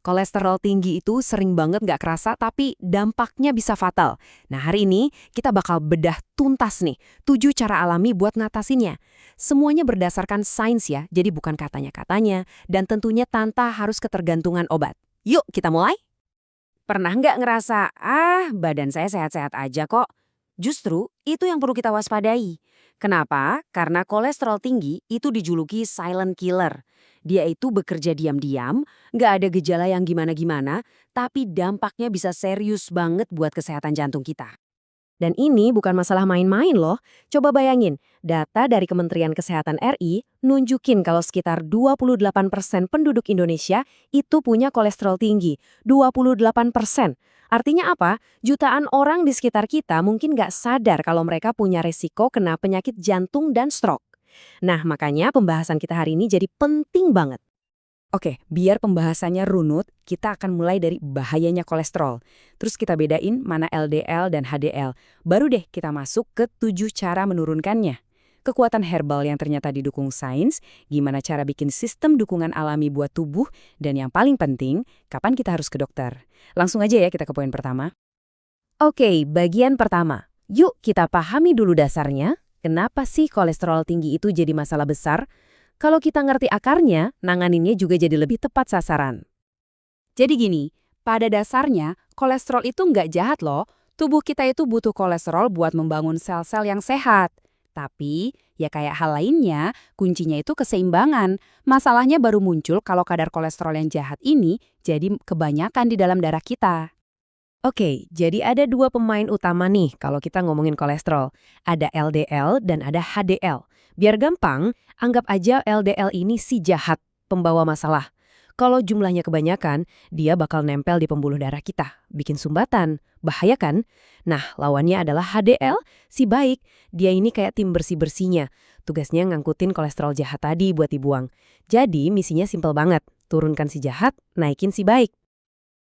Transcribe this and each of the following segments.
Kolesterol tinggi itu sering banget nggak kerasa, tapi dampaknya bisa fatal. Nah, hari ini kita bakal bedah tuntas nih, 7 cara alami buat ngatasinnya. Semuanya berdasarkan sains ya, jadi bukan katanya-katanya, dan tentunya tanpa harus ketergantungan obat. Yuk, kita mulai? Pernah nggak ngerasa, badan saya sehat-sehat aja kok? Justru, itu yang perlu kita waspadai. Kenapa? Karena kolesterol tinggi itu dijuluki silent killer. Dia itu bekerja diam-diam, nggak ada gejala yang gimana-gimana, tapi dampaknya bisa serius banget buat kesehatan jantung kita. Dan ini bukan masalah main-main loh. Coba bayangin, data dari Kementerian Kesehatan RI nunjukin kalau sekitar 28% penduduk Indonesia itu punya kolesterol tinggi. 28%. Artinya apa? Jutaan orang di sekitar kita mungkin nggak sadar kalau mereka punya resiko kena penyakit jantung dan stroke. Nah, makanya pembahasan kita hari ini jadi penting banget. Oke, biar pembahasannya runut, kita akan mulai dari bahayanya kolesterol. Terus kita bedain mana LDL dan HDL. Baru deh kita masuk ke 7 cara menurunkannya. Kekuatan herbal yang ternyata didukung sains, gimana cara bikin sistem dukungan alami buat tubuh, dan yang paling penting, kapan kita harus ke dokter. Langsung aja ya kita ke poin pertama. Oke, bagian pertama. Yuk kita pahami dulu dasarnya, kenapa sih kolesterol tinggi itu jadi masalah besar? Kalau kita ngerti akarnya, nanganinnya juga jadi lebih tepat sasaran. Jadi gini, pada dasarnya kolesterol itu nggak jahat loh. Tubuh kita itu butuh kolesterol buat membangun sel-sel yang sehat. Tapi, ya kayak hal lainnya, kuncinya itu keseimbangan. Masalahnya baru muncul kalau kadar kolesterol yang jahat ini jadi kebanyakan di dalam darah kita. Oke, jadi ada dua pemain utama nih kalau kita ngomongin kolesterol. Ada LDL dan ada HDL. Biar gampang, anggap aja LDL ini si jahat, pembawa masalah. Kalau jumlahnya kebanyakan, dia bakal nempel di pembuluh darah kita, bikin sumbatan. Bahaya kan? Nah, lawannya adalah HDL, si baik. Dia ini kayak tim bersih-bersihnya. Tugasnya ngangkutin kolesterol jahat tadi buat dibuang. Jadi, misinya simpel banget. Turunkan si jahat, naikin si baik.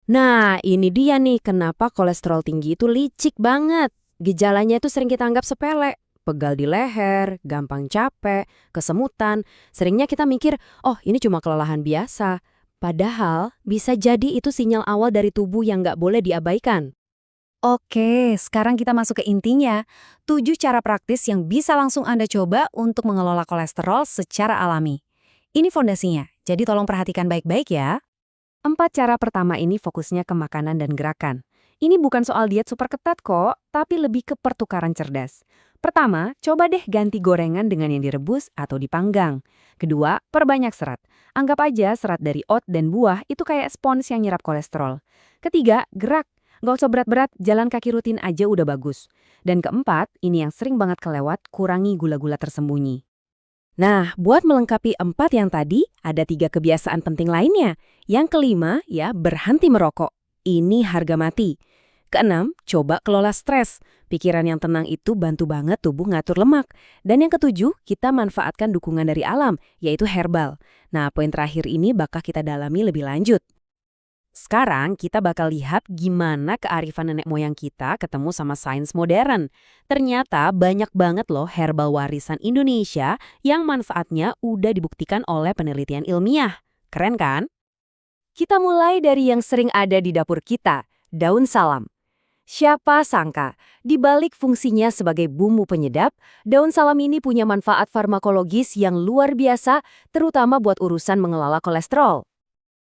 Nah, ini dia nih kenapa kolesterol tinggi itu licik banget. Gejalanya itu sering kita anggap sepele. Pegal di leher, gampang capek, kesemutan. Seringnya kita mikir, oh ini cuma kelelahan biasa. Padahal bisa jadi itu sinyal awal dari tubuh yang nggak boleh diabaikan. Oke, sekarang kita masuk ke intinya. 7 cara praktis yang bisa langsung Anda coba untuk mengelola kolesterol secara alami. Ini fondasinya, jadi tolong perhatikan baik-baik ya. 4 cara pertama ini fokusnya ke makanan dan gerakan. Ini bukan soal diet super ketat kok, tapi lebih ke pertukaran cerdas. Pertama, coba deh ganti gorengan dengan yang direbus atau dipanggang. Kedua, perbanyak serat. Anggap aja serat dari oat dan buah itu kayak spons yang nyerap kolesterol. Ketiga, gerak. Nggak usah berat-berat, jalan kaki rutin aja udah bagus. Dan keempat, ini yang sering banget kelewat, kurangi gula-gula tersembunyi. Nah, buat melengkapi 4 yang tadi, ada 3 kebiasaan penting lainnya. Yang kelima, ya berhenti merokok. Ini harga mati. Keenam, coba kelola stres. Pikiran yang tenang itu bantu banget tubuh ngatur lemak. Dan yang ketujuh, kita manfaatkan dukungan dari alam, yaitu herbal. Nah, poin terakhir ini bakal kita dalami lebih lanjut. Sekarang kita bakal lihat gimana kearifan nenek moyang kita ketemu sama sains modern. Ternyata banyak banget loh herbal warisan Indonesia yang manfaatnya udah dibuktikan oleh penelitian ilmiah. Keren kan? Kita mulai dari yang sering ada di dapur kita, daun salam. Siapa sangka, di balik fungsinya sebagai bumbu penyedap, daun salam ini punya manfaat farmakologis yang luar biasa, terutama buat urusan mengelola kolesterol.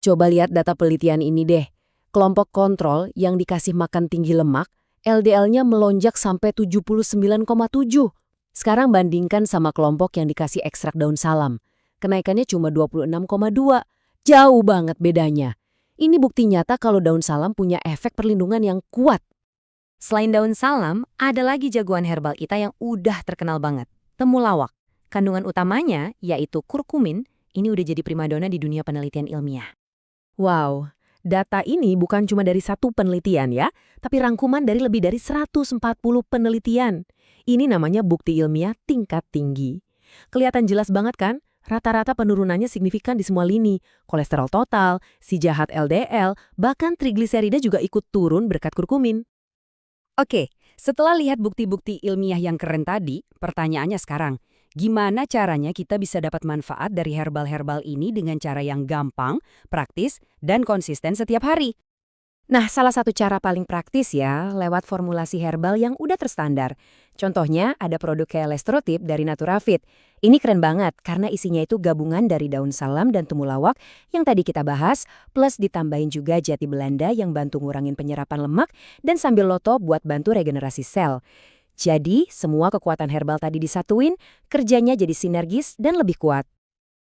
Coba lihat data penelitian ini deh. Kelompok kontrol yang dikasih makan tinggi lemak, LDL-nya melonjak sampai 79,7. Sekarang bandingkan sama kelompok yang dikasih ekstrak daun salam. Kenaikannya cuma 26,2. Jauh banget bedanya. Ini bukti nyata kalau daun salam punya efek perlindungan yang kuat. Selain daun salam, ada lagi jagoan herbal kita yang udah terkenal banget. Temulawak. Kandungan utamanya, yaitu kurkumin, ini udah jadi primadona di dunia penelitian ilmiah. Wow, data ini bukan cuma dari satu penelitian ya, tapi rangkuman dari lebih dari 140 penelitian. Ini namanya bukti ilmiah tingkat tinggi. Kelihatan jelas banget kan? Rata-rata penurunannya signifikan di semua lini. Kolesterol total, si jahat LDL, bahkan trigliserida juga ikut turun berkat kurkumin. Oke, setelah lihat bukti-bukti ilmiah yang keren tadi, pertanyaannya sekarang, Gimana caranya kita bisa dapat manfaat dari herbal-herbal ini dengan cara yang gampang, praktis, dan konsisten setiap hari? Nah, salah satu cara paling praktis ya, lewat formulasi herbal yang udah terstandar. Contohnya, ada produk kayak Lestrotip dari Naturafit. Ini keren banget karena isinya itu gabungan dari daun salam dan temulawak yang tadi kita bahas, plus ditambahin juga jati Belanda yang bantu ngurangin penyerapan lemak dan sambil loto buat bantu regenerasi sel. Jadi, semua kekuatan herbal tadi disatuin, kerjanya jadi sinergis dan lebih kuat.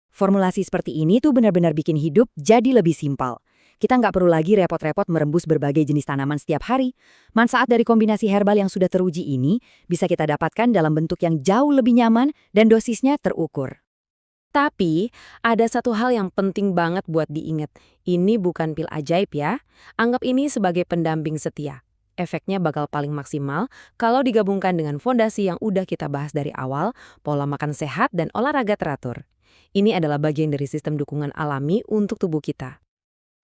Formulasi seperti ini tuh benar-benar bikin hidup jadi lebih simpel. Kita nggak perlu lagi repot-repot merembus berbagai jenis tanaman setiap hari. Manfaat dari kombinasi herbal yang sudah teruji ini bisa kita dapatkan dalam bentuk yang jauh lebih nyaman dan dosisnya terukur. Tapi, ada satu hal yang penting banget buat diingat. Ini bukan pil ajaib ya. Anggap ini sebagai pendamping setia. Efeknya bakal paling maksimal kalau digabungkan dengan fondasi yang udah kita bahas dari awal, pola makan sehat dan olahraga teratur. Ini adalah bagian dari sistem dukungan alami untuk tubuh kita.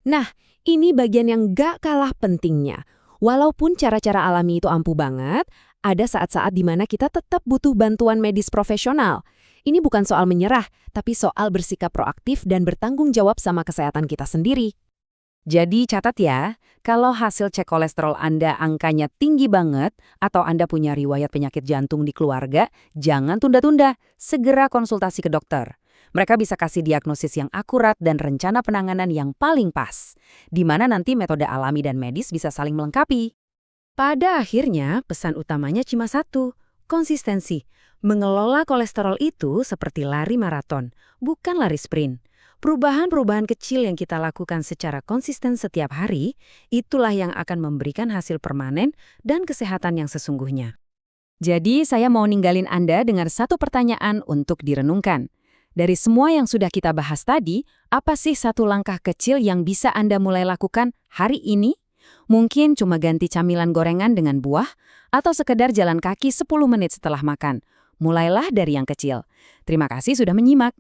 Nah, ini bagian yang gak kalah pentingnya. Walaupun cara-cara alami itu ampuh banget, ada saat-saat di mana kita tetap butuh bantuan medis profesional. Ini bukan soal menyerah, tapi soal bersikap proaktif dan bertanggung jawab sama kesehatan kita sendiri. Jadi catat ya, kalau hasil cek kolesterol Anda angkanya tinggi banget atau Anda punya riwayat penyakit jantung di keluarga, jangan tunda-tunda, segera konsultasi ke dokter. Mereka bisa kasih diagnosis yang akurat dan rencana penanganan yang paling pas, di mana nanti metode alami dan medis bisa saling melengkapi. Pada akhirnya, pesan utamanya cuma satu, konsistensi. Mengelola kolesterol itu seperti lari maraton, bukan lari sprint. Perubahan-perubahan kecil yang kita lakukan secara konsisten setiap hari, itulah yang akan memberikan hasil permanen dan kesehatan yang sesungguhnya. Jadi saya mau ninggalin Anda dengan satu pertanyaan untuk direnungkan. Dari semua yang sudah kita bahas tadi, apa sih satu langkah kecil yang bisa Anda mulai lakukan hari ini? Mungkin cuma ganti camilan gorengan dengan buah, atau sekedar jalan kaki 10 menit setelah makan. Mulailah dari yang kecil. Terima kasih sudah menyimak.